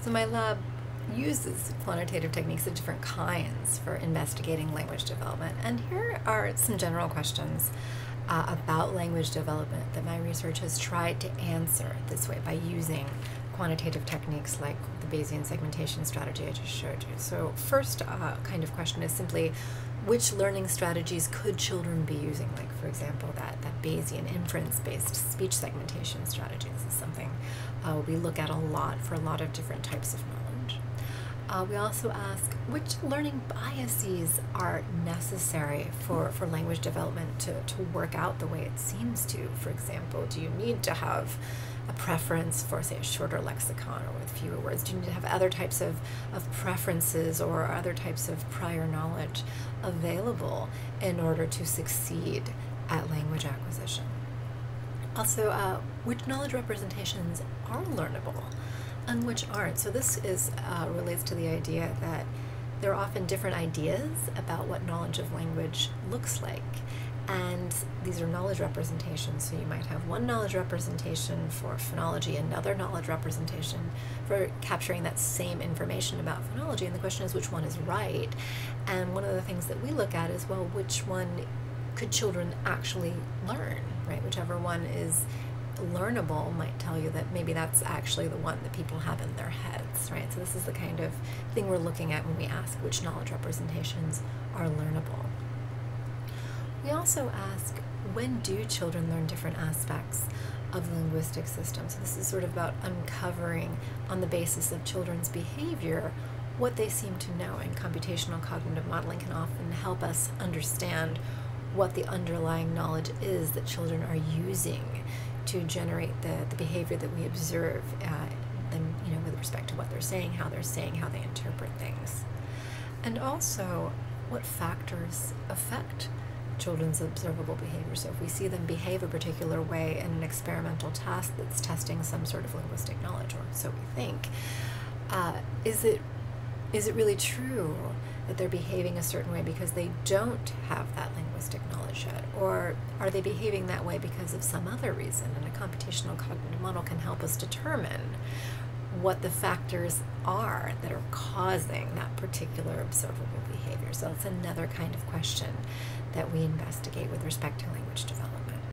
So my lab uses quantitative techniques of different kinds for investigating language development. And here are some general questions about language development that my research has tried to answer this way by using quantitative techniques like the Bayesian segmentation strategy I just showed you. So first kind of question is simply, which learning strategies could children be using? Like, for example, that Bayesian inference-based speech segmentation strategy. This is something we look at a lot for a lot of different types of knowledge. We also ask, which learning biases are necessary for language development to work out the way it seems to? For example, do you need to have a preference for, say, a shorter lexicon or with fewer words? Do you need to have other types of preferences or other types of prior knowledge available in order to succeed at language acquisition? Also, which knowledge representations are learnable and which aren't? So this relates to the idea that there are often different ideas about what knowledge of language looks like. And these are knowledge representations, so you might have one knowledge representation for phonology, another knowledge representation for capturing that same information about phonology, and the question is which one is right. And one of the things that we look at is, well, which one could children actually learn, right? Whichever one is learnable might tell you that maybe that's actually the one that people have in their heads, right? So this is the kind of thing we're looking at when we ask which knowledge representations are learnable. We also ask, when do children learn different aspects of the linguistic system? So this is sort of about uncovering, on the basis of children's behavior, what they seem to know. And computational cognitive modeling can often help us understand what the underlying knowledge is that children are using to generate the behavior that we observe, with respect to what they're saying, how they interpret things. And also, what factors affect children's observable behavior. So if we see them behave a particular way in an experimental task that's testing some sort of linguistic knowledge, or so we think, is it really true that they're behaving a certain way because they don't have that linguistic knowledge yet? Or are they behaving that way because of some other reason? And a computational cognitive model can help us determine what the factors are that are causing that particular observable behavior. So it's another kind of question that we investigate with respect to language development.